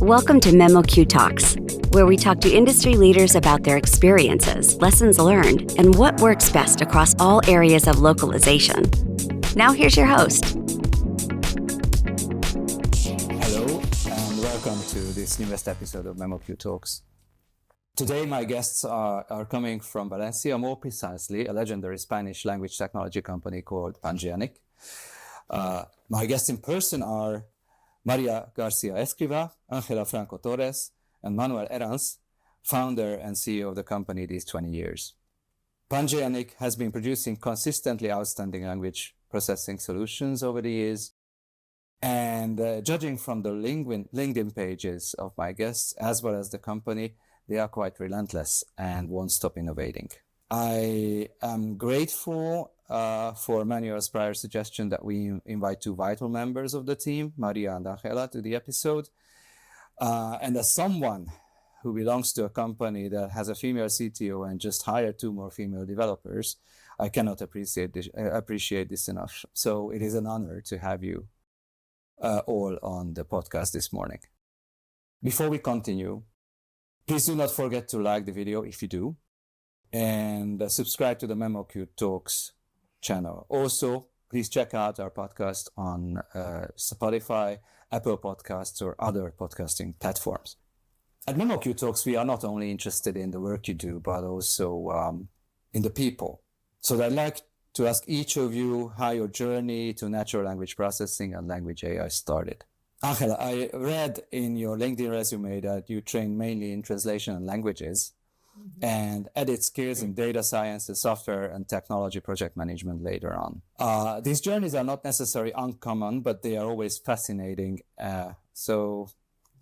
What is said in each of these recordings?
Welcome to memoQ Talks, where we talk to industry leaders about their experiences, lessons learned, and what works best across all areas of localization. Now here's your host. Hello, and welcome to this newest episode of memoQ Talks. Today, my guests are coming from Valencia, more precisely, a legendary Spanish language technology company called Pangeanic. My guests in person are María García Escrivá, Ángela Franco Torres, and Manuel Herranz, founder and CEO of the company these 20 years. Pangeanic has been producing consistently outstanding language processing solutions over the years, and judging from the LinkedIn pages of my guests, as well as the company, they are quite relentless and won't stop innovating. I am grateful for Manuel's prior suggestion that we invite two vital members of the team, María and Ángela, to the episode. And as someone who belongs to a company that has a female CTO and just hired two more female developers, I cannot appreciate this enough. So it is an honor to have you all on the podcast this morning. Before we continue, please do not forget to like the video if you do, and subscribe to the memoQ Talks channel. Also, please check out our podcast on Spotify, Apple Podcasts, or other podcasting platforms. At memoQ Talks, we are not only interested in the work you do, but also in the people. So I'd like to ask each of you how your journey to natural language processing and language AI started. Ángela, I read in your LinkedIn resume that you train mainly in translation and languages and added skills in data science, software, and technology project management later on. These journeys are not necessarily uncommon, but they are always fascinating. So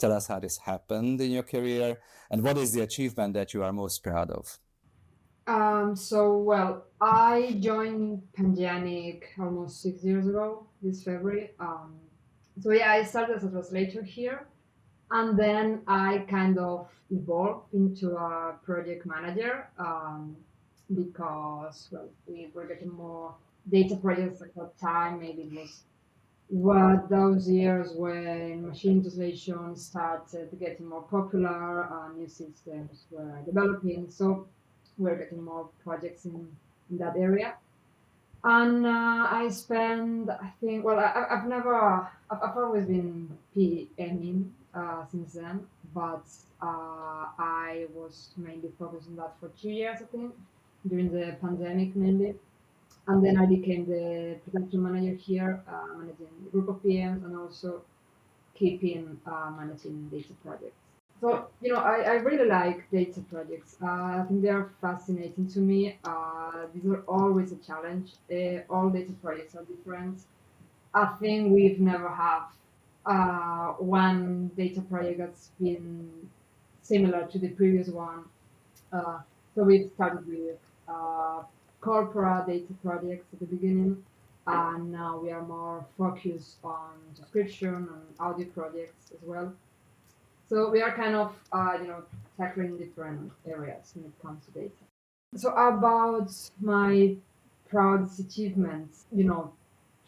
tell us how this happened in your career and what is the achievement that you are most proud of? I joined Pangeanic almost 6 years ago, this February. I started as a translator here, and then I kind of evolved into a project manager because, we were getting more data projects at that time. Maybe it was those years when machine translation started getting more popular, new systems were developing, so we're getting more projects in that area. And I spent, I've always been PMing since then, but I was mainly focused on that for 2 years, I think, during the pandemic mainly. And then I became the production manager here, managing a group of PMs and also managing data projects. So, I really like data projects. I think they are fascinating to me. These are always a challenge. All data projects are different. I think we've never had one data project that's been similar to the previous one. So we've started with corporate data projects at the beginning, and now we are more focused on subscription and audio projects as well. So we are kind of, tackling different areas when it comes to data. So about my proudest achievements,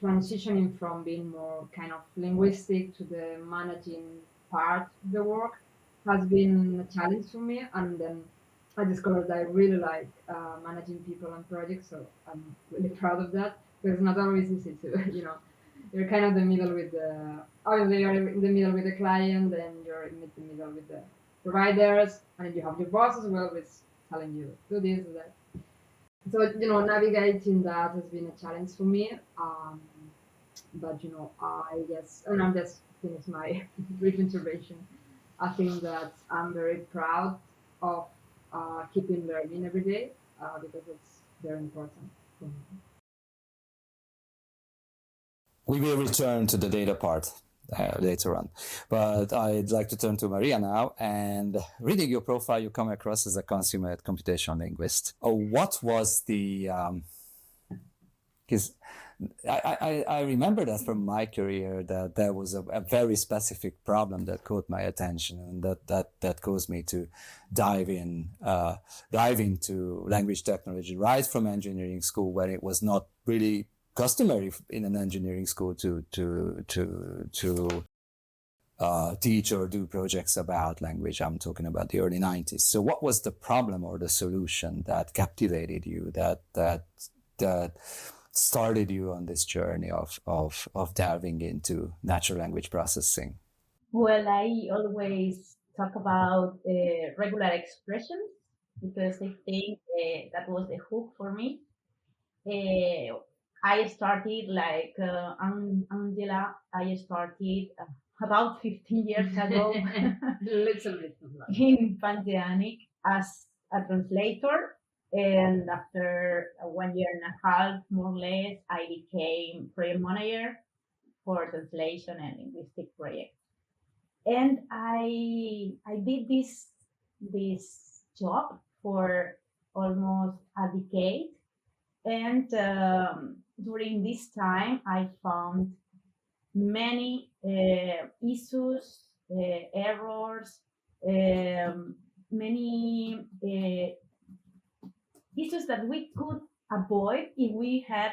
transitioning from being more kind of linguistic to the managing part of the work has been a challenge for me. And then I discovered that I really like managing people and projects. So I'm really proud of that, because it's not always easy to, you're kind of the middle with obviously you're in the middle with the client, then you're in the middle with the providers, and then you have your boss as well, who's telling you do this or that. So, navigating that has been a challenge for me. But, I guess, and I'm just finished my brief intervention. I think that I'm very proud of keeping learning every day because it's very important for me. We will return to the data part later on, but I'd like to turn to María now. And reading your profile, you come across as a consummate computational linguist. What was the? Because I remember that from my career that there was a very specific problem that caught my attention, and that caused me to dive into language technology right from engineering school, where it was not really customary in an engineering school to teach or do projects about language. I'm talking about the early 90s. So what was the problem or the solution that captivated you, that started you on this journey of delving into natural language processing? Well, I always talk about regular expressions because I think that was the hook for me. I started like Angela, I started about 15 years ago Little bit. in Pangeanic as a translator. And after 1 year and a half, more or less, I became project manager for translation and linguistic projects. And I did this job for almost a decade. And during this time, I found many issues, errors, many issues that we could avoid if we had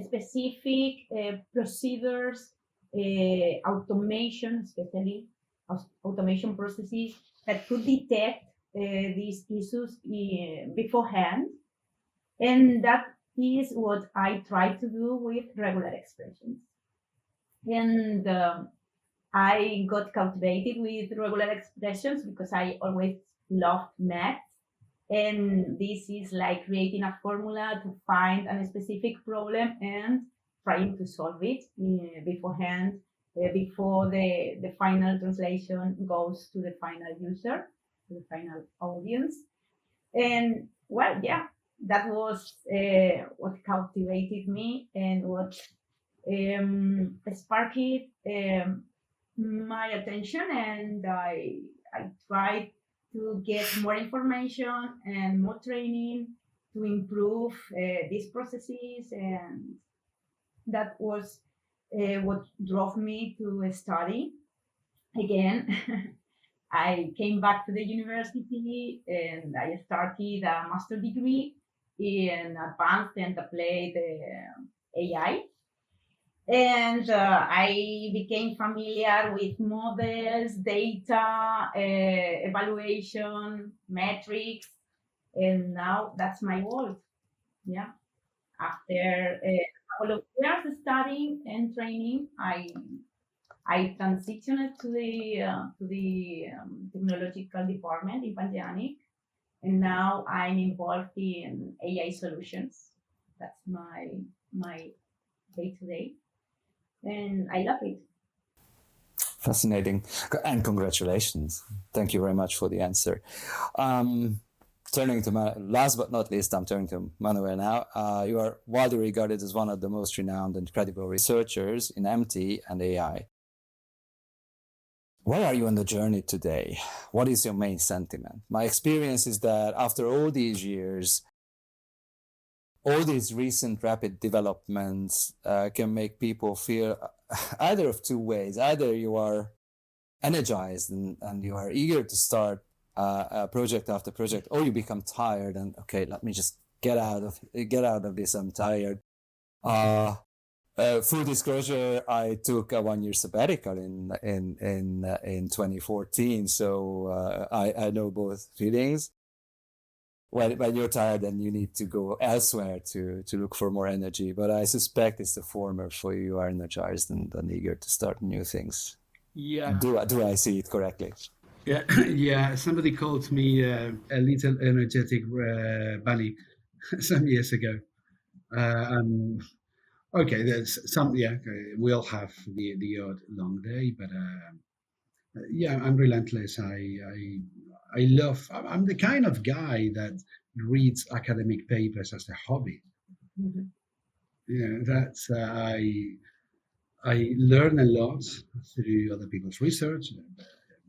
specific procedures, automation, especially automation processes that could detect these issues beforehand. And that is what I try to do with regular expressions. And I got captivated with regular expressions because I always loved math. And this is like creating a formula to find a specific problem and trying to solve it beforehand, before the final translation goes to the final user, to the final audience. And well, yeah, that was what captivated me and what sparked my attention. And I tried to get more information and more training to improve these processes, and that was what drove me to study again. I came back to the university and I started a master's degree in advanced and applied AI. And I became familiar with models, data, evaluation, metrics, and now that's my world. Yeah. After a couple of years studying and training, I transitioned to the technological department in Pangeanic, and now I'm involved in AI solutions. That's my day to day. And I love it. Fascinating. And congratulations. Thank you very much for the answer. Turning to last but not least, I'm turning to Manuel now. You are widely regarded as one of the most renowned and credible researchers in MT and AI. Where are you on the journey today? What is your main sentiment? My experience is that after all these years, all these recent rapid developments can make people feel either of two ways. Either you are energized and you are eager to start project after project, or you become tired and okay, let me just get out of this. I'm tired. Full disclosure, I took a 1 year sabbatical in 2014, so I know both feelings. When you're tired and you need to go elsewhere to look for more energy, but I suspect it's the former for you. You are energized and eager to start new things. Yeah. Do I see it correctly? Yeah, yeah. Somebody called me a little energetic bunny some years ago. Okay, there's some. Yeah, we'll have the odd long day, but yeah, I'm relentless. I love. I'm the kind of guy that reads academic papers as a hobby. Mm-hmm. Yeah, that's I learn a lot through other people's research,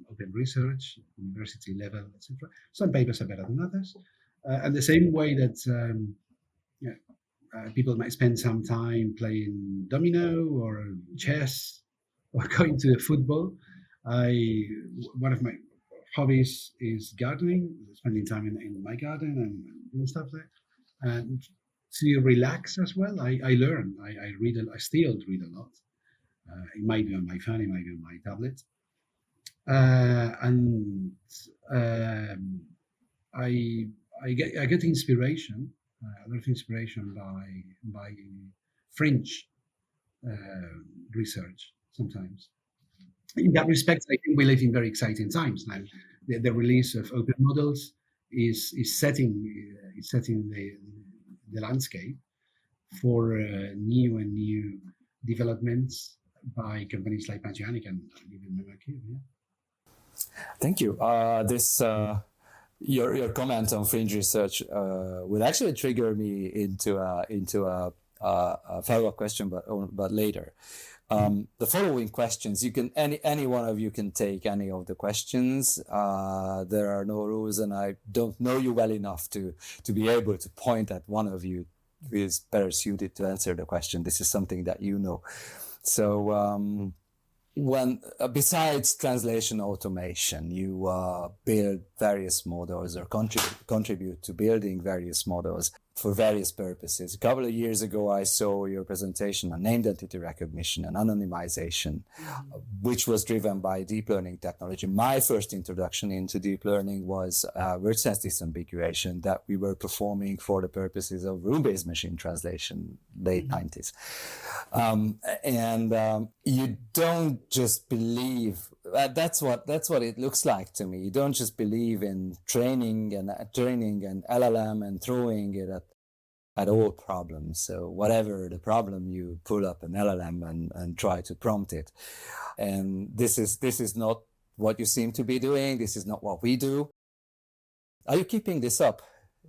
open research, university level, etc. Some papers are better than others, and the same way that people might spend some time playing domino or chess or going to football. One of my hobbies is gardening, spending time in my garden and doing stuff there. And to relax as well, I learn. I read. I still read a lot. It might be on my phone, it might be on my tablet. I get inspiration, a lot of inspiration by French research sometimes. In that respect, I think we live in very exciting times now. The release of open models is setting the landscape for new developments by companies like Pangeanic and even memoQ. Yeah. Thank you. Your comment on fringe research would actually trigger me into a follow-up question, but later. The following questions, you can any one of you can take any of the questions. There are no rules, and I don't know you well enough to be able to point at one of you who is better suited to answer the question. This is something that you know. So when besides translation automation, you build various models or contribute to building various models for various purposes. A couple of years ago, I saw your presentation on named entity recognition and anonymization, which was driven by deep learning technology. My first introduction into deep learning was word sense disambiguation that we were performing for the purposes of rule-based machine translation, late 90s. You don't just believe, that's what it looks like to me. You don't just believe in training an LLM and throwing it at all problems. So whatever the problem, you pull up an LLM and try to prompt it. And this is not what you seem to be doing. This is not what we do. Are you keeping this up?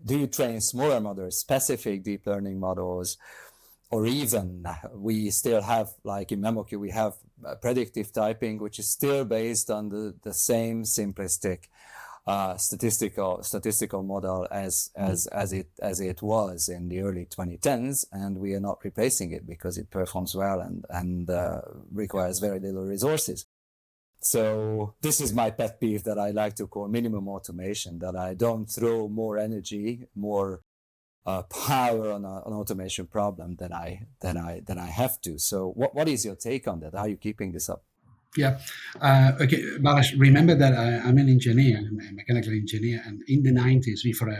Do you train smaller models, specific deep learning models? Or even we still have, like in memoQ, we have predictive typing, which is still based on the same simplistic statistical model as it was in the early 2010s, and we are not replacing it because it performs well and requires very little resources. So this is my pet peeve that I like to call minimum automation, that I don't throw more energy, more power on an automation problem than I have to. So what is your take on that? How are you keeping this up? Yeah. Okay, Balázs, remember that I'm an engineer, I'm a mechanical engineer, and in the 90s, before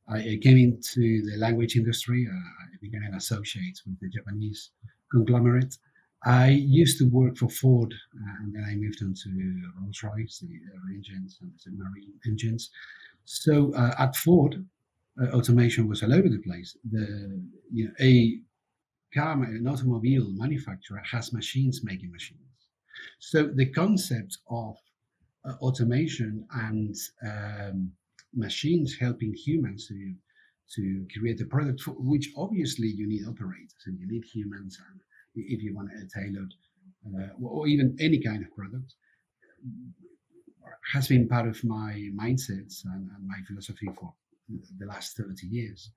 I came into the language industry, I became an associate with the Japanese conglomerate. I used to work for Ford, and then I moved on to Rolls-Royce, the engines and the marine engines. So at Ford, automation was all over the place. An automobile manufacturer has machines making machines. So the concept of automation and machines helping humans to create a product, for which obviously you need operators and you need humans, and if you want a tailored or even any kind of product, has been part of my mindsets and my philosophy for the last 30 years.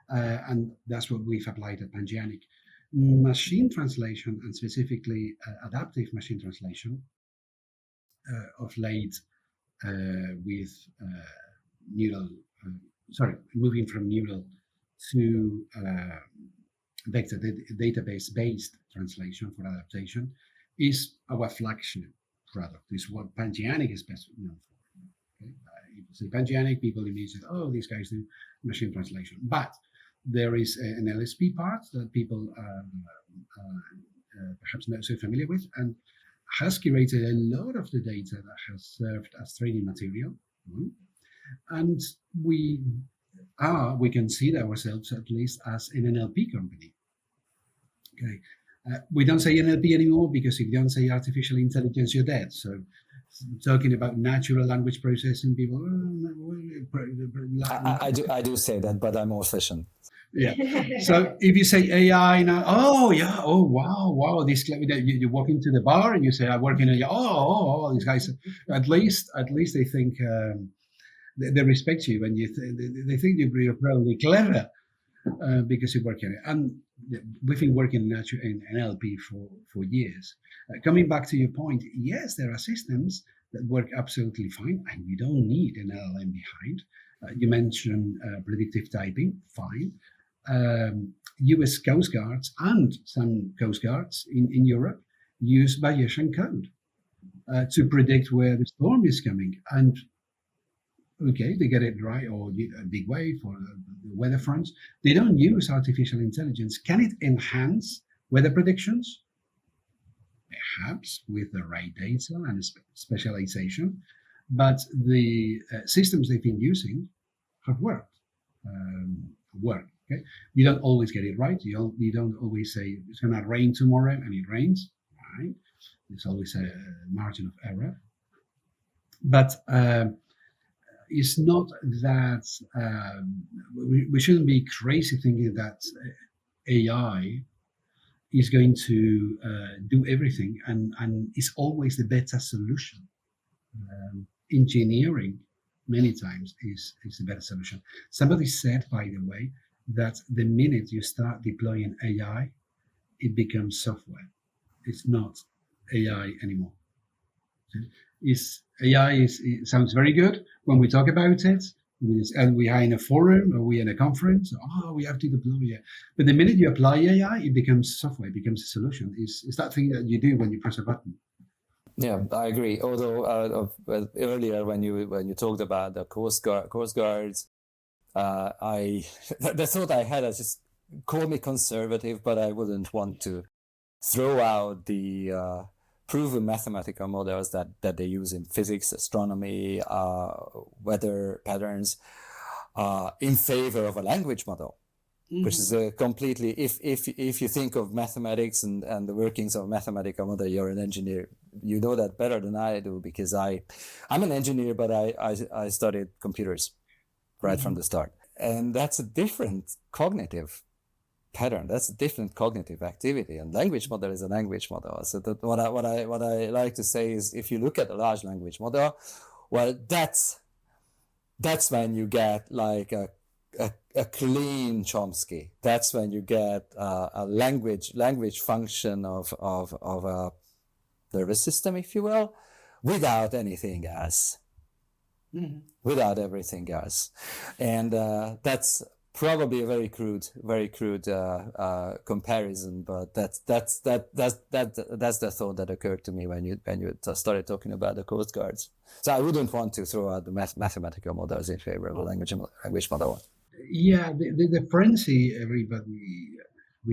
And that's what we've applied at Pangeanic. Machine translation, and specifically adaptive machine translation, of late with moving from neural to vector database-based translation for adaptation, is our flagship product. Is what Pangeanic is best known for. Okay? If you say Pangeanic, people immediately say, "Oh, these guys do machine translation." But there is an LSP part that people perhaps not so familiar with, and has curated a lot of the data that has served as training material. And we consider ourselves at least as an NLP company. Okay, we don't say NLP anymore because if you don't say artificial intelligence, you're dead. So talking about natural language processing, people. I do say that, but I'm old-fashioned. Yeah. So if you say AI now, wow, this you walk into the bar and you say I work in AI. These guys, at least they think they respect you, and they think you're probably clever because you work in it. And we've been working in NLP for years. Coming back to your point, yes, there are systems that work absolutely fine, and you don't need an LLM behind. You mentioned predictive typing, fine. US Coast Guards and some Coast Guards in Europe use Bayesian code to predict where the storm is coming. And okay, they get it right, or a big wave, or the weather fronts. They don't use artificial intelligence. Can it enhance weather predictions? Perhaps with the right data and specialization, but the systems they've been using have worked. Okay, you don't always get it right. You don't always say it's going to rain tomorrow, and it rains. Right? There's always a margin of error, but it's not that we shouldn't be crazy thinking that AI is going to do everything and is always the better solution. Engineering many times is the better solution. Somebody said, by the way, that the minute you start deploying AI, it becomes software. It's not AI anymore. It sounds very good when we talk about it, and we are in a forum or we are in a conference. Oh, we have to deploy it. But the minute you apply AI, it becomes software, it becomes a solution. It's that thing that you do when you press a button. Yeah, I agree. Although earlier when you talked about the coast guards, the thought I had is just call me conservative, but I wouldn't want to throw out the proven mathematical models that they use in physics, astronomy, weather patterns, in favor of a language model, which is a completely. If you think of mathematics and the workings of a mathematical model, you're an engineer. You know that better than I do, because I'm an engineer, but I studied computers right from the start, and that's a different cognitive pattern. That's a different cognitive activity, and language model is a language model. So that what I like to say is, if you look at a large language model, well, that's when you get like a clean Chomsky. That's when you get a language function of a nervous system, if you will, without anything else, without everything else, and that's probably a very crude comparison, but that's the thought that occurred to me when you started talking about the coast guards. So I wouldn't want to throw out the mathematical models in favor of a language model. Yeah, the frenzy we've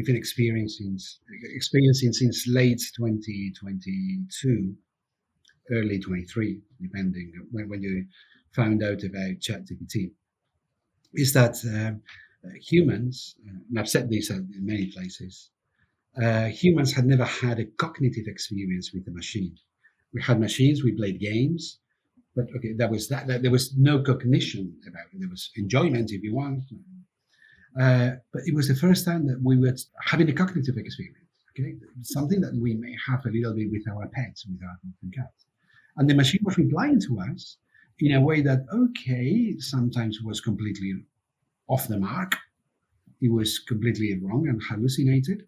been experiencing since late 2022, early 23, depending when you found out about ChatGPT, is that humans, and I've said this in many places, humans had never had a cognitive experience with the machine. We had machines, we played games, but okay, that there was no cognition about it. There was enjoyment, if you want. But it was the first time that we were having a cognitive experience, okay? Something that we may have a little bit with our pets, with our dogs and cats. And the machine was replying to us in a way that, okay, sometimes was completely off the mark. It was completely wrong and hallucinated,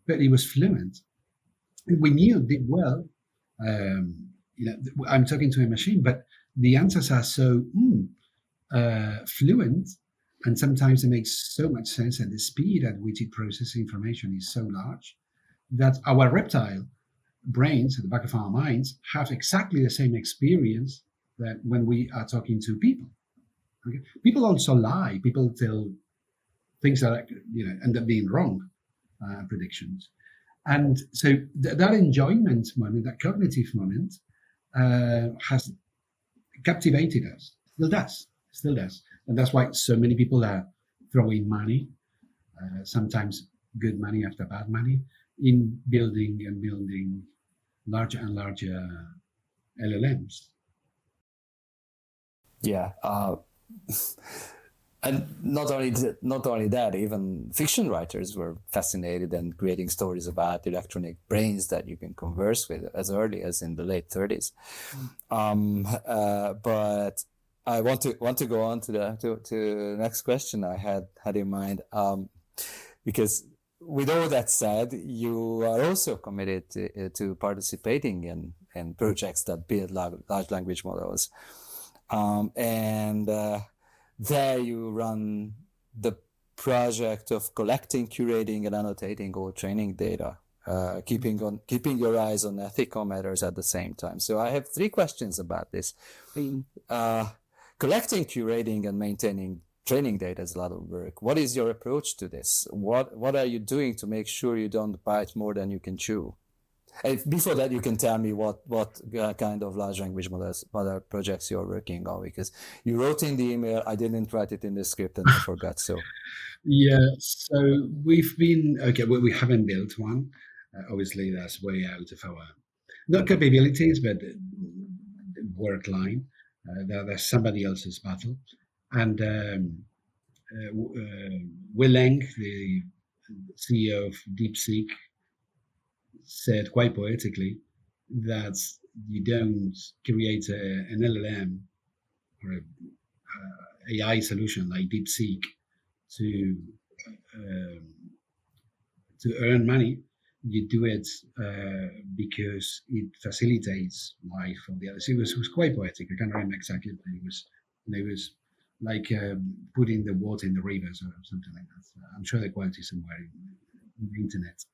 but it was fluent. We knew it did well. I'm talking to a machine, but the answers are so fluent, and sometimes it makes so much sense, and the speed at which it processes information is so large that our reptile brains at the back of our minds have exactly the same experience that when we are talking to people. Okay? People also lie. People tell things that end up being wrong predictions. And so that enjoyment moment, that cognitive moment, has captivated us. Still does. And that's why so many people are throwing money, sometimes good money after bad money, in building larger and larger LLMs. Yeah. And not only that, even fiction writers were fascinated and creating stories about electronic brains that you can converse with as early as in the late 30s. But I want to go on to the next question I had in mind, because with all that said, you are also committed to participating in projects that build large language models, and there you run the project of collecting, curating, and annotating all training data keeping your eyes on ethical matters at the same time. So I have 3 questions about this. Collecting, curating, and maintaining training data is a lot of work. What is your approach to this? What are you doing to make sure you don't bite more than you can chew? And before that, you can tell me what kind of large language model projects you're working on, because you wrote in the email, I didn't write it in the script and I forgot. So yeah, so we've been we haven't built one. Obviously, that's way out of our not capabilities, but work line. That's somebody else's battle. And Willeng, the CEO of DeepSeek, said quite poetically that you don't create an LLM or a AI solution like DeepSeek to earn money. You do it because it facilitates life for the others. It was quite poetic. I can't remember exactly, but it was like putting the water in the rivers or something like that. I'm sure the quote is somewhere in the internet.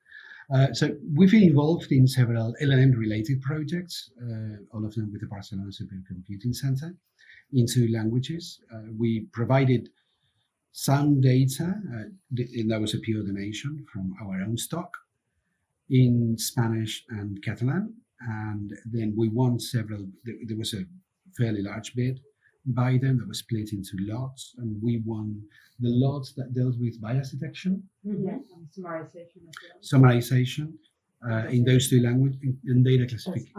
So we've been involved in several LLM-related projects, all of them with the Barcelona Supercomputing Center, into languages. We provided some data, and that was a pure donation from our own stock, in Spanish and Catalan. And then we won several, there was a fairly large bid by them that was split into lots, and we won the lots that dealt with bias detection, summarization in those 2 languages, in data classification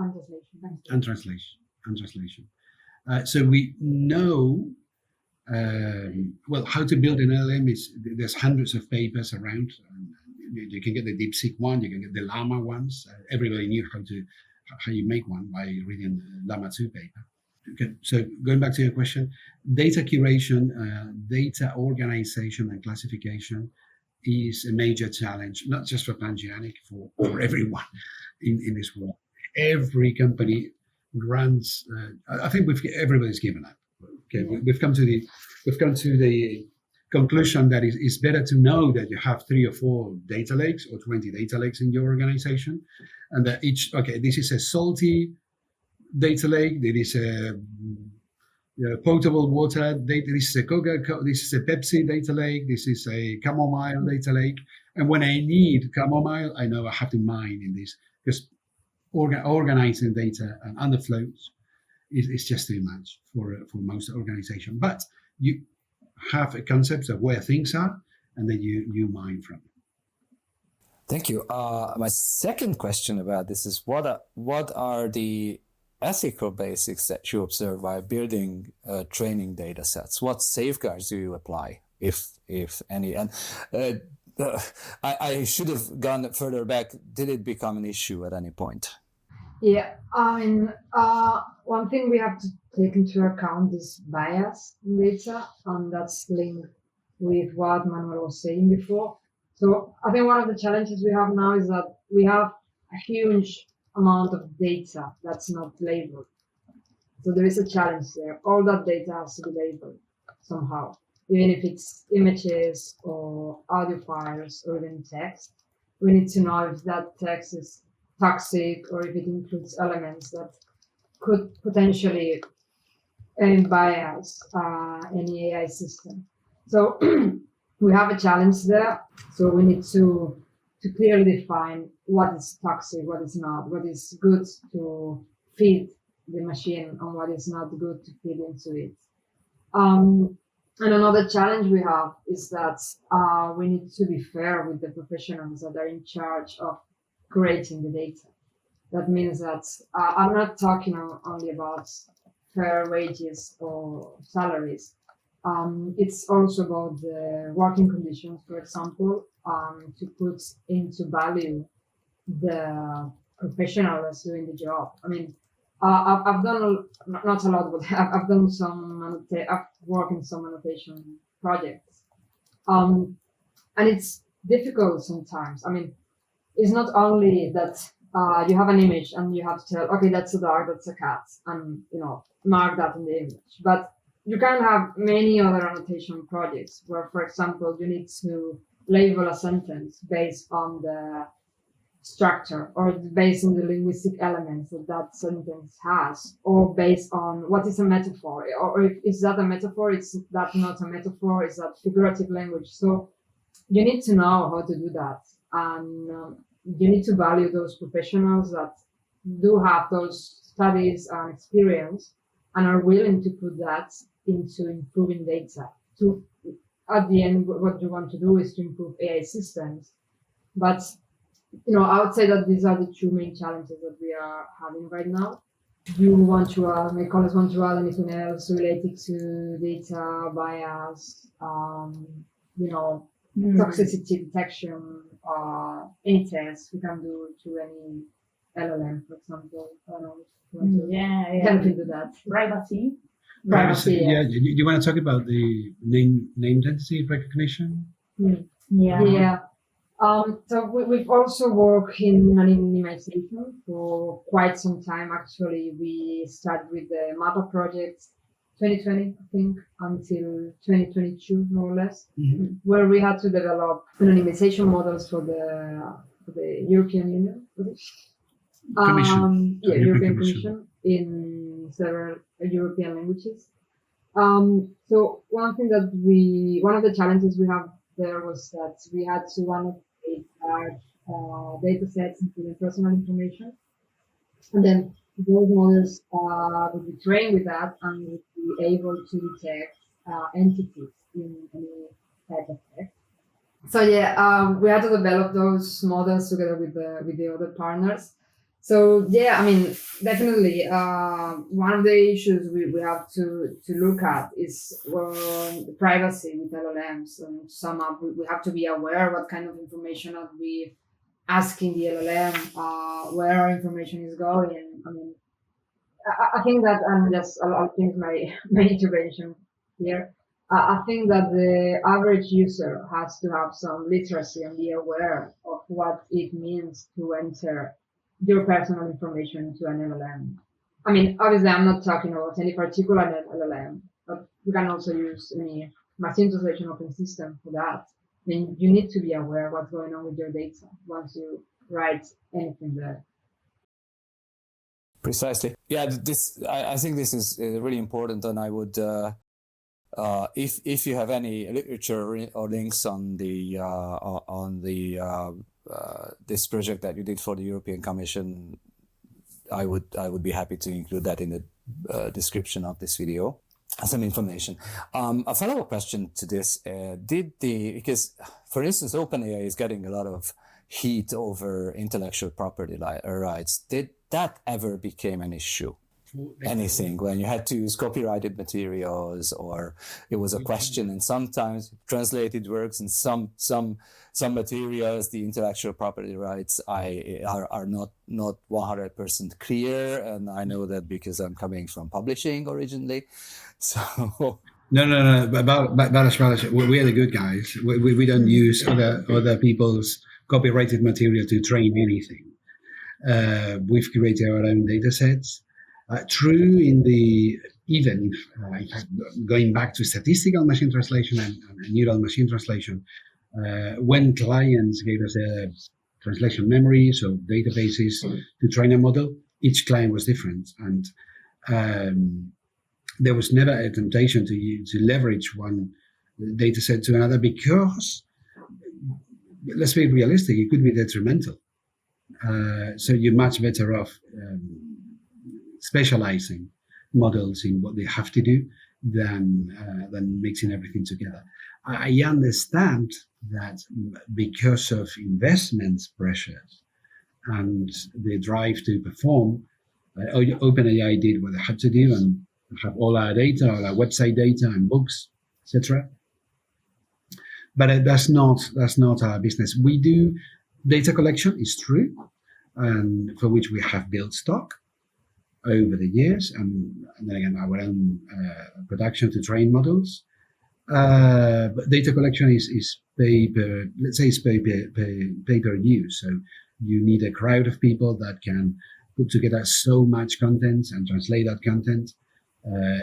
and translation. So we know how to build an LLM. There's hundreds of papers around. You can get the DeepSeek one, you can get the Llama ones. Everybody knew how you make one by reading the Llama 2 paper. Okay, so going back to your question, data curation, data organization and classification is a major challenge, not just for Pangeanic, for everyone in this world. Every company runs. I think everybody's given up. Okay, we've come to the conclusion that it's better to know that you have 3 or 4 data lakes or 20 data lakes in your organization, and that this is a salty data lake, there is a potable water data, this is a Coca-Cola, this is a Pepsi data lake, this is a chamomile data lake, and when I need chamomile, I know I have to mine in this, because organizing data and underflows is just too much for most organizations. But you have a concept of where things are, and then you mine from it. Thank you. My second question about this is what are the ethical basics that you observe while building training data sets? What safeguards do you apply, if any? And I should have gone further back. Did it become an issue at any point? Yeah, I mean, one thing we have to take into account is bias in data, and that's linked with what Manuel was saying before. So I think one of the challenges we have now is that we have a huge amount of data that's not labeled. So there is a challenge there. All that data has to be labeled somehow, even if it's images or audio files or even text. We need to know if that text is toxic or if it includes elements that could potentially bias any AI system. So we have a challenge there. So we need to clearly define what is toxic, what is not, what is good to feed the machine and what is not good to feed into it. And another challenge we have is that we need to be fair with the professionals that are in charge of creating the data. That means that I'm not talking only about fair wages or salaries. It's also about the working conditions, for example, to put into value the professional that's doing the job. I mean, I've done not a lot, but I've done some. I've worked in some annotation projects, and it's difficult sometimes. I mean, it's not only that you have an image and you have to tell, okay, that's a dog, that's a cat, and mark that in the image. But you can have many other annotation projects where, for example, you need to label a sentence based on the structure, or it's based on the linguistic elements that that sentence has, or based on what is a metaphor, or if is that a metaphor, it's that not a metaphor, is that figurative language. So you need to know how to do that, and you need to value those professionals that do have those studies and experience and are willing to put that into improving data. To at the end, what you want to do is to improve AI systems. But I would say that these are the two main challenges that we are having right now. You want to add, my colleagues want to add anything else related to data bias, toxicity detection, any test we can do to any LLM, for example. I don't know if you want to help into that. Privacy. Yeah. You want to talk about the name identity recognition? Yeah. So we've also worked in anonymization for quite some time. Actually, we started with the MAPA project 2020, I think, until 2022, more or less, where we had to develop anonymization models for the European Union. Commission. European Commission in several European languages. So one of the challenges we have there was that we had to annotate large data sets, including personal information, and then those models would be trained with that and would be able to detect entities in any type of text. So we had to develop those models together with the other partners. So definitely one of the issues we have to look at is privacy with LLMs. And to sum up, we have to be aware what kind of information are we asking the LLM, where our information is going. I think that, and I'll finish my intervention here. I think that the average user has to have some literacy and be aware of what it means to enter your personal information into an LLM. Obviously, I'm not talking about any particular LLM, but you can also use any machine translation open system for that. You need to be aware what's going on with your data once you write anything there. Precisely. Yeah, I think this is really important, and I would, if you have any literature or links on this project that you did for the European Commission, I would be happy to include that in the description of this video, some information. A follow-up question to this: because for instance, OpenAI is getting a lot of heat over intellectual property rights. Did that ever became an issue? Anything when you had to use copyrighted materials, or it was a question, and sometimes translated works, and some materials, the intellectual property rights are not 100% clear, and I know that because I'm coming from publishing originally. So no. Balázs, we are the good guys. We don't use other people's copyrighted material to train anything. We've created our own data sets. True, even going back to statistical machine translation and neural machine translation, when clients gave us a translation memory, so databases to train a model, each client was different, and there was never a temptation to leverage one data set to another, because, let's be realistic, it could be detrimental. So you're much better off specializing models in what they have to do than mixing everything together. I understand that because of investment pressures and the drive to perform, OpenAI did what they had to do and have all our data, all our website data and books, etc. But that's not our business. We do data collection, is true, and for which we have built stock over the years, and then again our own production to train models. But data collection is pay per use. So you need a crowd of people that can put together so much content and translate that content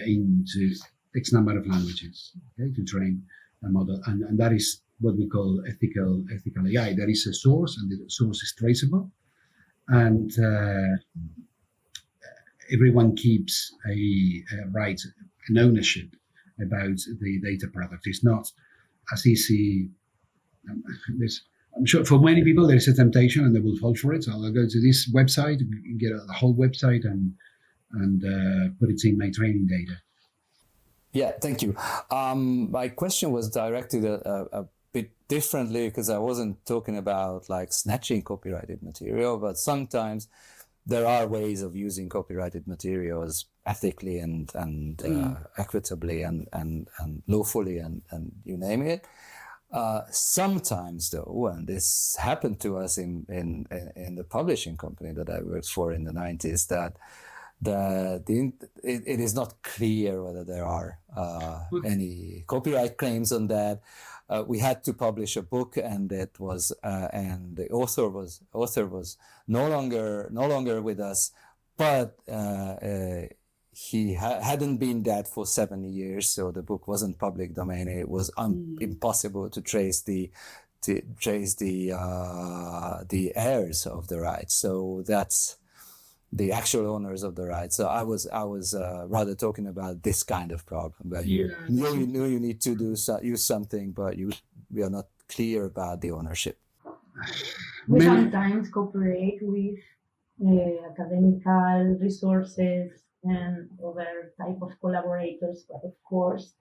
into X number of languages, okay, to train a model, and that is what we call ethical AI. There is a source, and the source is traceable, and everyone keeps a right, an ownership about the data product. It's not as easy. I'm sure for many people there is a temptation and they will fall for it. So I'll go to this website, get the whole website, and put it in my training data. Yeah, thank you. My question was directed a bit differently, because I wasn't talking about like snatching copyrighted material, but sometimes there are ways of using copyrighted materials ethically and equitably and lawfully and you name it. Sometimes though, and this happened to us in the publishing company that I worked for in the 90s, that it is not clear whether there are any copyright claims on that. We had to publish a book, and it was and the author was no longer with us, but he hadn't been dead for 7 years, so the book wasn't public domain. It was impossible to trace the heirs of the rights. So that's the actual owners of the rights. So I was rather talking about this kind of problem, where you need to use something, but we are not clear about the ownership. We sometimes cooperate with academical resources and other type of collaborators, but of course,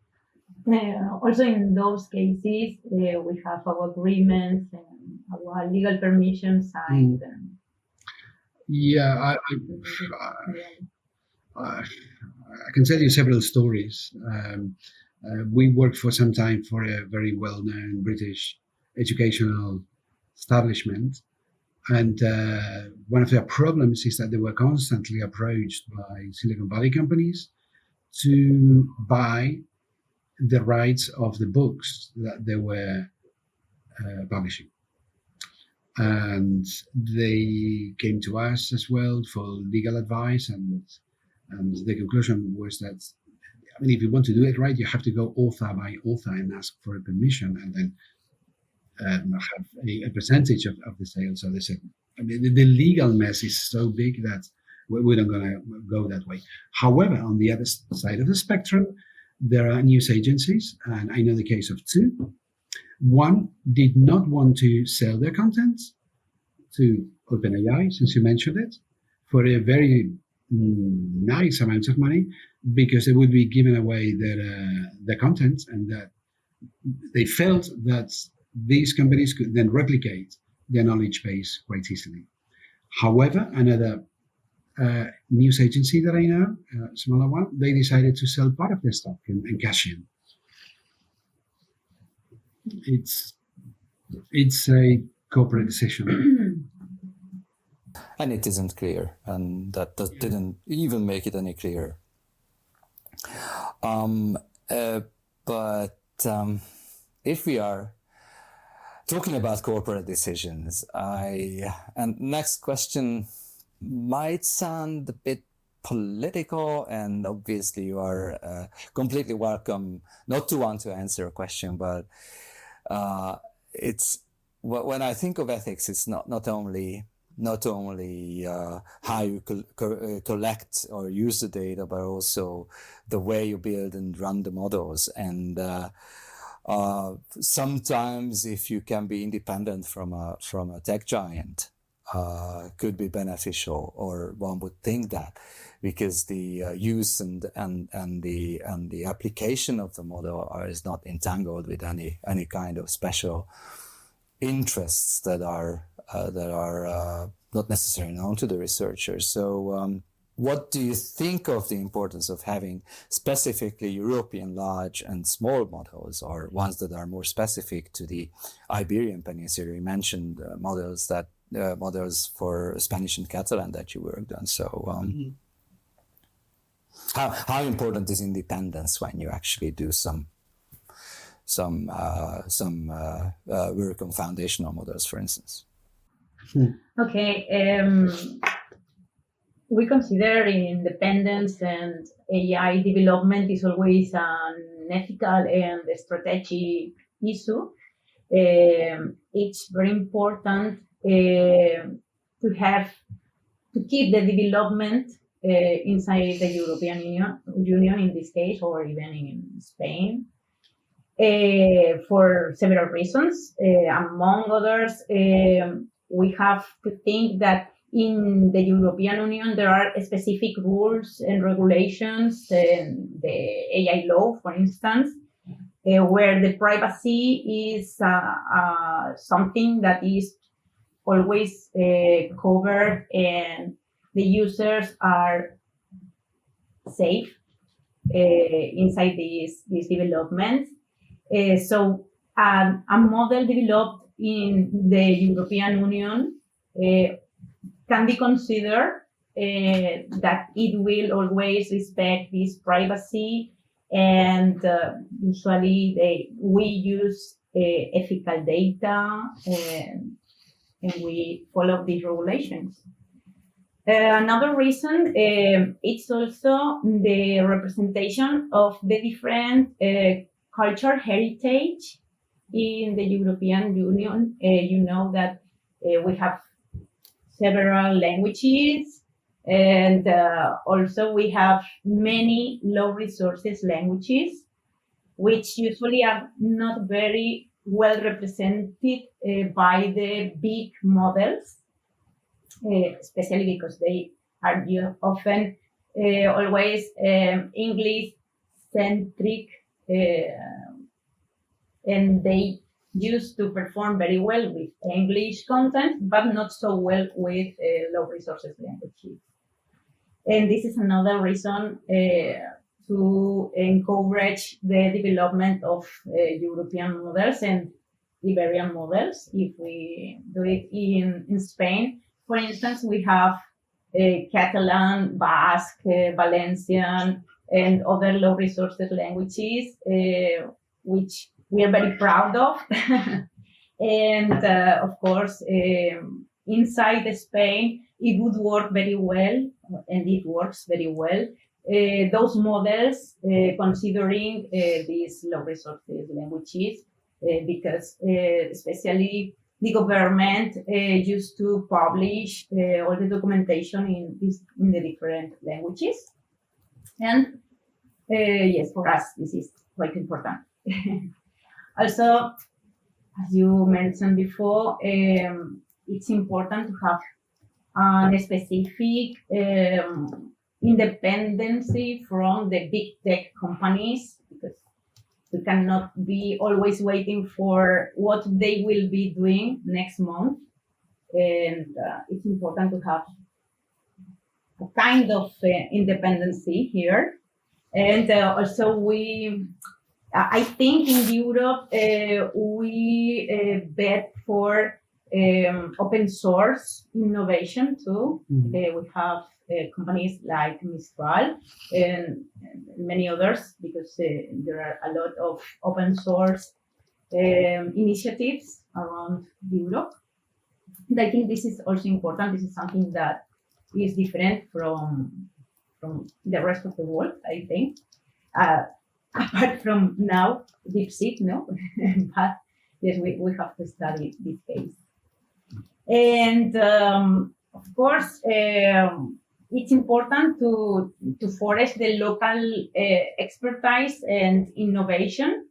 also in those cases, we have our agreements and our legal permission signed. Yeah, I can tell you several stories. We worked for some time for a very well-known British educational establishment, and one of their problems is that they were constantly approached by Silicon Valley companies to buy the rights of the books that they were publishing. And they came to us as well for legal advice, and the conclusion was that, I mean, if you want to do it right, you have to go author by author and ask for a permission, and then have a percentage of the sale. So they said, I mean, the legal mess is so big that we're not going to go that way. However, on the other side of the spectrum, there are news agencies, and I know the case of two. One did not want to sell their content to OpenAI, since you mentioned it, for a very nice amount of money, because they would be giving away their content, and that they felt that these companies could then replicate their knowledge base quite easily. However, another news agency that I know, a smaller one, they decided to sell part of their stock and cash in. It's a corporate decision. And it isn't clear, and that didn't even make it any clearer. But if we are talking about corporate decisions, and next question might sound a bit political, and obviously you are completely welcome not to want to answer a question, but it's when I think of ethics, it's not only how you collect or use the data, but also the way you build and run the models. And sometimes, if you can be independent from a tech giant, could be beneficial, or one would think that, because the use and the application of the model is not entangled with any kind of special interests that are not necessarily known to the researchers. So what do you think of the importance of having specifically European large and small models, or ones that are more specific to the Iberian Peninsula? You mentioned models for Spanish and Catalan that you worked on. So how important is independence when you actually do some work on foundational models, for instance? Okay, we consider independence and AI development is always an ethical and strategic issue. it's very important to keep the development inside the European Union in this case, or even in Spain, for several reasons. Among others, we have to think that in the European Union there are specific rules and regulations, and the AI law, for instance, where the privacy is something that is always covered, and the users are safe inside these developments. So a model developed in the European Union can be considered that it will always respect this privacy, and usually we use ethical data, and we follow these regulations. Another reason, it's also the representation of the different cultural heritage in the European Union. You know that we have several languages, and also we have many low resources languages, which usually are not very well represented by the big models, especially because they are often always English centric, and they used to perform very well with English content, but not so well with low resources languages. And this is another reason to encourage the development of European models and Iberian models. If we do it in Spain, for instance, we have Catalan, Basque, Valencian, and other low resources languages, which we are very proud of. And of course, inside Spain, it would work very well, and it works very well. Those models, considering these low resources languages, because especially the government used to publish all the documentation in the different languages. And yes, for us, this is quite important. Also, as you mentioned before, it's important to have a specific independency from the big tech companies, because we cannot be always waiting for what they will be doing next month. And it's important to have a kind of independency here. And also I think in Europe, we bet for open source innovation too. Mhm. We have companies like Mistral and many others, because there are a lot of open source initiatives around Europe. And I think this is also important. This is something that is different from the rest of the world, I think. Apart from now, DeepSeek, no? But yes, we have to study this case. And of course, it's important to forest the local expertise and innovation.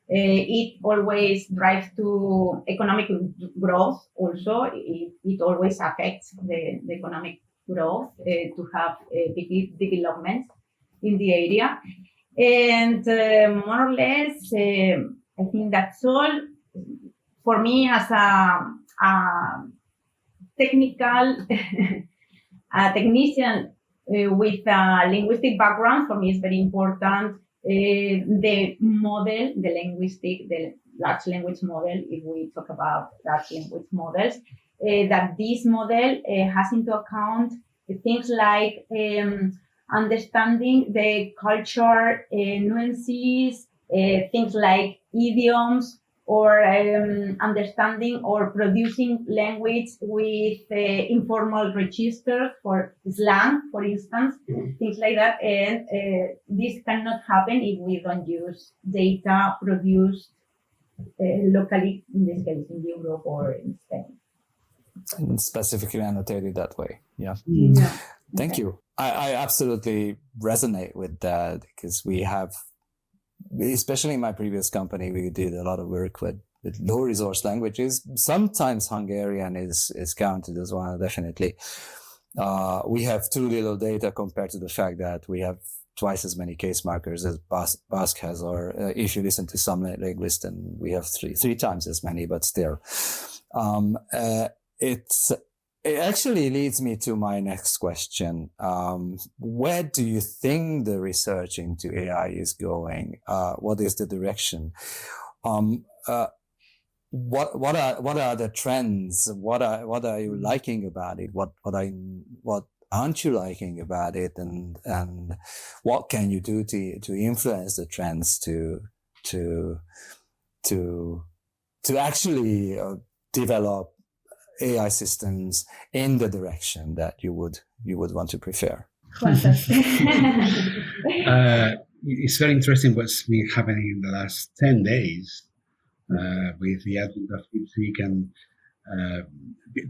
It always drives to economic growth also. It always affects the economic growth to have big development in the area. And more or less, I think that's all. For me, as a technical technician with a linguistic background, for me it's very important the model, the large language model, if we talk about large language models, that this model has into account things like understanding the culture nuances, things like idioms, or understanding or producing language with informal registers for slang, for instance, things like that. And this cannot happen if we don't use data produced locally, in this case, in Europe or in Spain. And specifically annotated that way. Yeah. Yeah. Thank you. I absolutely resonate with that, because we have, especially in my previous company, we did a lot of work with low resource languages. Sometimes Hungarian is counted as one, definitely. We have too little data compared to the fact that we have twice as many case markers as Basque has, or if you listen to some linguists, then we have three times as many, but still. It actually leads me to my next question. Where do you think the research into AI is going? What is the direction? What are the trends? What are you liking about it? What aren't you liking about it? And what can you do to influence the trends to actually develop AI systems in the direction that you would want to prefer? Fantastic. It's very interesting what's been happening in the last 10 days with the advent of DeepSeek and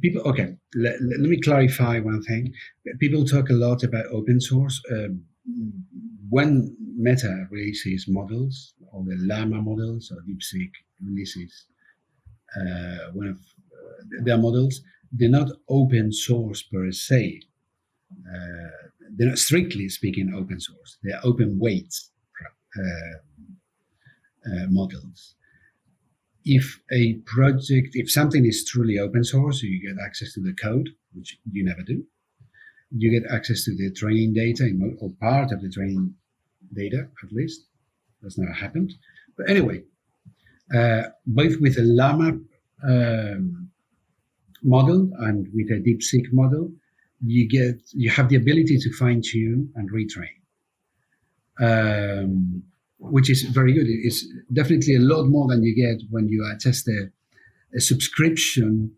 people. Okay, let me clarify one thing. People talk a lot about open source. When Meta releases models, or the Llama models, or DeepSeek releases one of their models, they're not open source per se. They're not strictly speaking open source. They're open weights models. If something is truly open source, you get access to the code, which you never do. You get access to the training data, or part of the training data, at least. That's never happened. But anyway, both with the Llama model and with a DeepSeek model, you have the ability to fine-tune and retrain, which is very good. It's definitely a lot more than you get when you test a subscription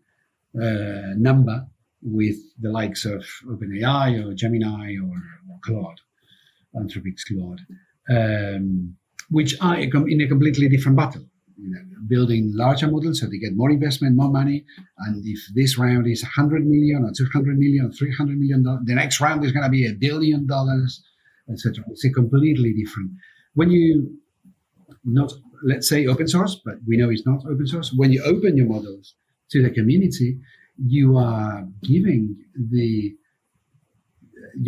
number with the likes of OpenAI or Gemini or Claude, Anthropic's Claude, which are in a completely different battle. Building larger models so they get more investment, more money. And if this round is 100 million or 200 million or 300 million, the next round is going to be $1 billion, etc. It's a completely different. When you let's say open source, but we know it's not open source. When you open your models to the community, you're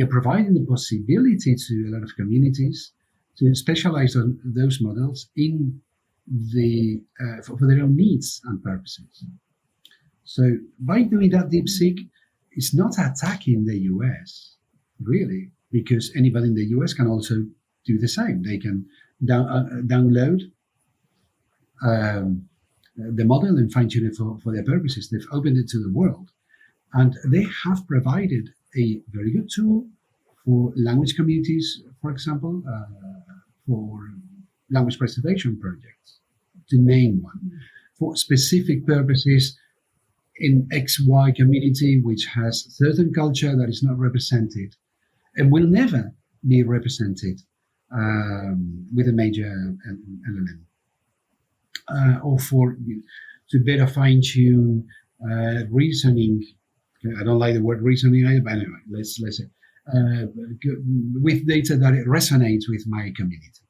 providing the possibility to a lot of communities to specialize on those models in for their own needs and purposes. So by doing that, DeepSeek is not attacking the US, really, because anybody in the US can also do the same. They can download the model and fine-tune it for their purposes. They've opened it to the world. And they have provided a very good tool for language communities, for example, for language preservation projects, to name one, for specific purposes in XY community, which has certain culture that is not represented and will never be represented with a major LLM. Or to better fine-tune reasoning. I don't like the word reasoning either, but anyway, let's say with data that it resonates with my community,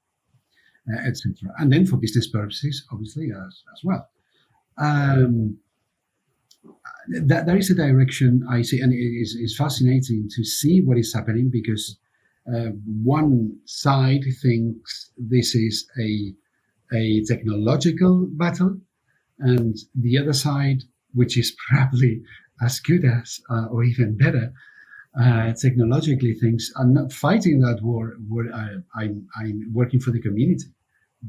etc. And then for business purposes, obviously, as well. That is a direction I see, and it is fascinating to see what is happening, because one side thinks this is a technological battle, and the other side, which is probably as good as or even better technologically, thinks, I'm not fighting that war. I'm working for the community,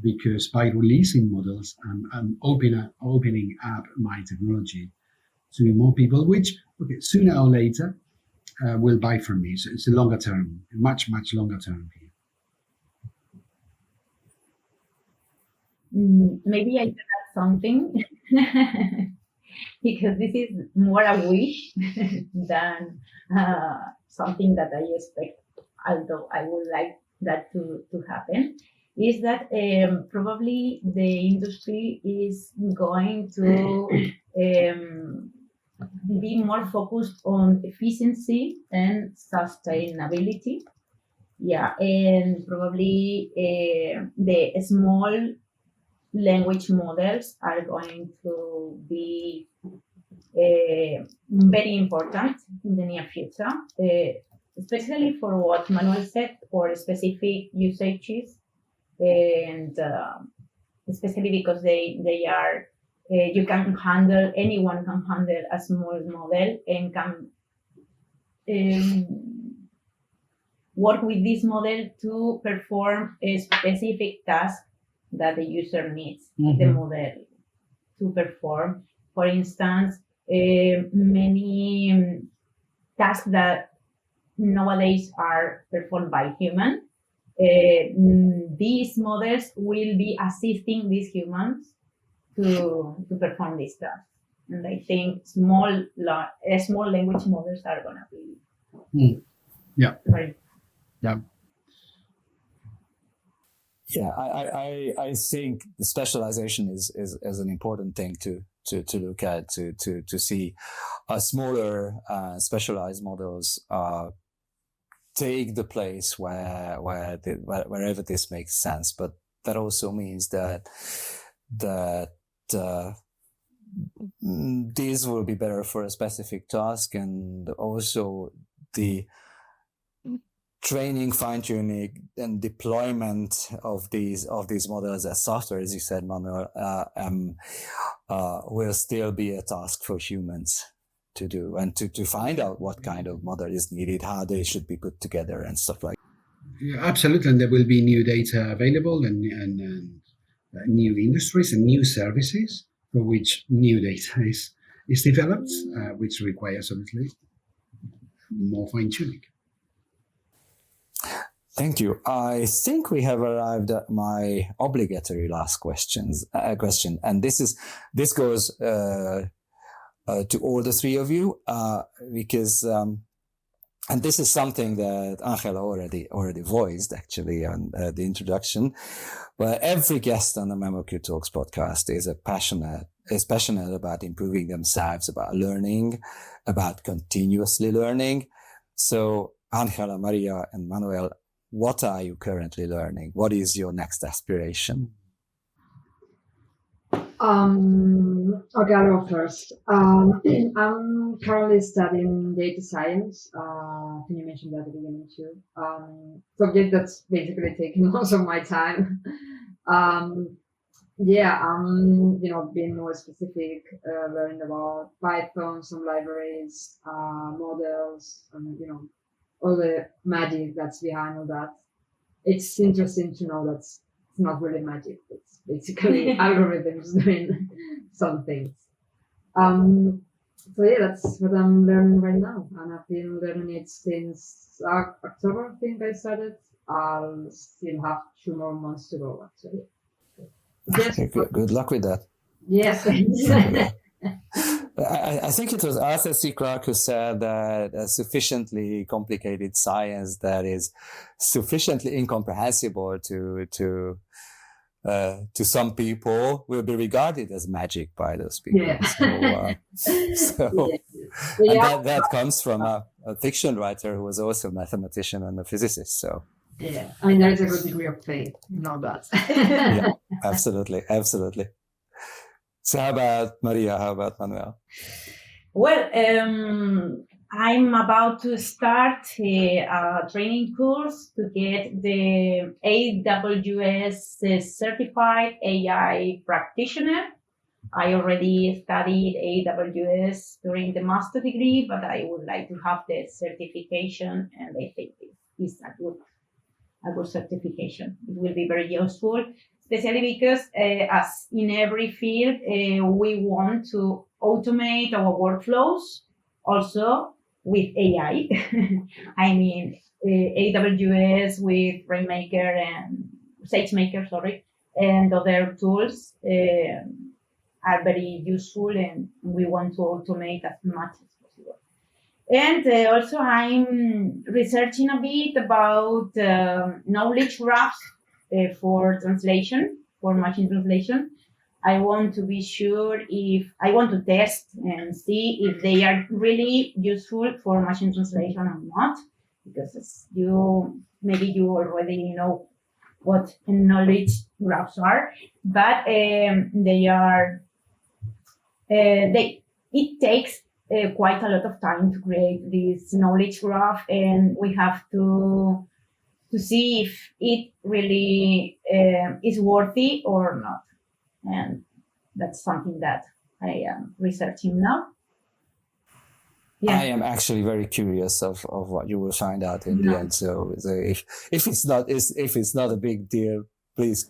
because by releasing models, I'm opening up my technology to more people, which sooner or later will buy from me. So it's a longer term, much longer term here. Maybe I can add something because this is more a wish than something that I expect, although I would like that to happen. is that probably the industry is going to be more focused on efficiency and sustainability. Yeah, and probably the small language models are going to be very important in the near future, especially for what Manuel said, for specific usages, and especially because they are, anyone can handle a small model and can work with this model to perform a specific task that the user needs the model to perform. For instance, many tasks that nowadays are performed by humans, these models will be assisting these humans to perform these tasks. And I think small language models are going to be very. Yeah, I think the specialization is an important thing to look at, to see smaller specialized models take the place wherever this makes sense. But that also means that these will be better for a specific task, and also the training, fine-tuning, and deployment of these models as software, as you said, Manuel, will still be a task for humans to do, and to find out what kind of model is needed, how they should be put together, and stuff like that. Yeah, absolutely, and there will be new data available, and new industries and new services for which new data is developed, which requires obviously more fine-tuning. Thank you. I think we have arrived at my obligatory last question, and this goes to all the three of you, because and this is something that Ángela already voiced actually on the introduction. But every guest on the memoQ Talks podcast is passionate about improving themselves, about learning, about continuously learning. So Ángela, Maria, and Manuel, what are you currently learning? What is your next aspiration? Okay, I'll go first. I'm currently studying data science. I think you mentioned that at the beginning too. Subject that's basically taking most of my time. Being more specific, learning about Python, some libraries, models, and all the magic that's behind all that. It's interesting to know that it's not really magic. It's basically algorithms doing some things. That's what I'm learning right now. And I've been learning it since October, I think I started. I'll still have 2 more months to go, actually. Yes. Okay, good luck with that. Yes. I think it was Arthur C. Clarke who said that a sufficiently complicated science that is sufficiently incomprehensible to some people will be regarded as magic by those people. Yeah. And that comes from a fiction writer who was also a mathematician and a physicist. So yeah, I mean, there is a good degree of faith, not that. Yeah, absolutely. So how about Maria? How about Manuel? Well, I'm about to start a training course to get the AWS certified AI practitioner. I already studied AWS during the master degree, but I would like to have the certification, and I think it's a good certification. It will be very useful, especially because as in every field, we want to automate our workflows also with AI. I mean, AWS with Rainmaker and SageMaker, and other tools are very useful, and we want to automate as much as possible. And also I'm researching a bit about knowledge graphs for translation, for machine translation. I want to be sure if I want to test and see if they are really useful for machine translation or not, because as maybe you already know what knowledge graphs are, but it takes quite a lot of time to create this knowledge graph, and we have to see if it really is worthy or not. And that's something that I am researching now. I am actually very curious of what you will find out in the end. So if it's not a big deal, please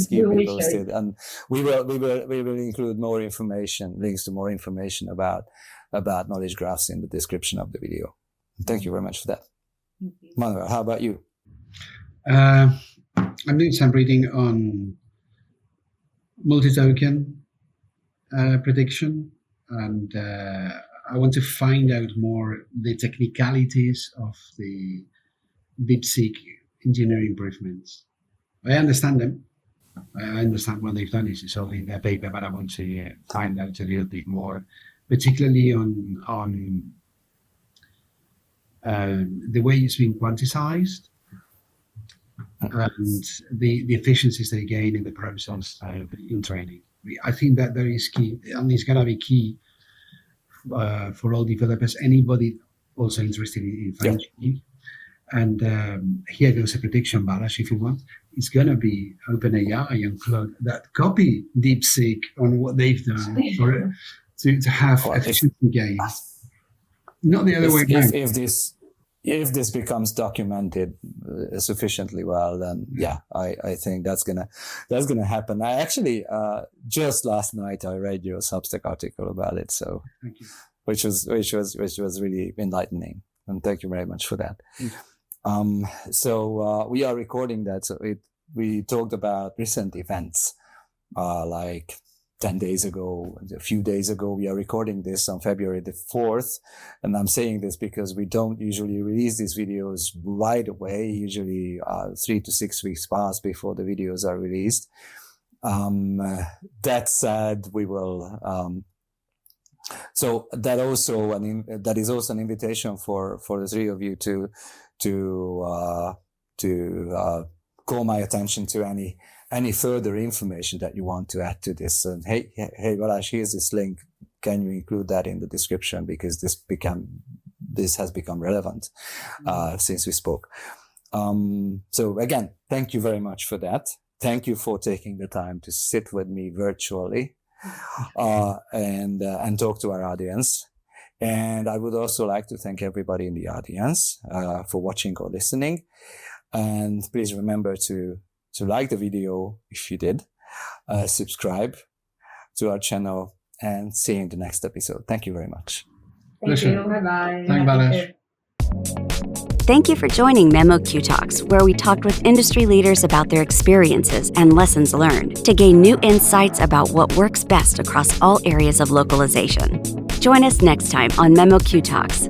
keep me posted, and we will include more information, links to more information about knowledge graphs in the description of the video. Thank you very much for that. Manuel, how about you? I'm doing some reading on multi-token prediction, and I want to find out more the technicalities of the DeepSeek engineering improvements. I understand them. I understand what they've done. It's all in their paper, but I want to find out a little bit more, particularly on the way it's been quantized and the efficiencies they gain in the process in training. I think that is key, and it's going to be key for all developers, anybody also interested in fine-tuning. And here goes a prediction, Balázs, if you want. It's going to be OpenAI and Claude that copy DeepSeek on what they've done to have efficiency gains. Not the other way around. If this becomes documented sufficiently well, then I think that's gonna happen. I actually just last night I read your Substack article about it, so which was really enlightening, and thank you very much for that. So we are recording that. So we talked about recent events, like 10 days ago, a few days ago. We are recording this on February the 4th. And I'm saying this because we don't usually release these videos right away. Usually 3 to 6 weeks pass before the videos are released. That said, we will, so that is also an invitation for the three of you to call my attention to any further information that you want to add to this. And hey, Balázs, here's this link. Can you include that in the description? Because this has become relevant since we spoke. So again, thank you very much for that. Thank you for taking the time to sit with me virtually and talk to our audience. And I would also like to thank everybody in the audience for watching or listening. And please remember to like the video if you did, subscribe to our channel, and see you in the next episode. Thank you very much. Thank you. Bye-bye. Thank Balázs. Thank you for joining memoQ Talks, where we talked with industry leaders about their experiences and lessons learned to gain new insights about what works best across all areas of localization. Join us next time on memoQ Talks.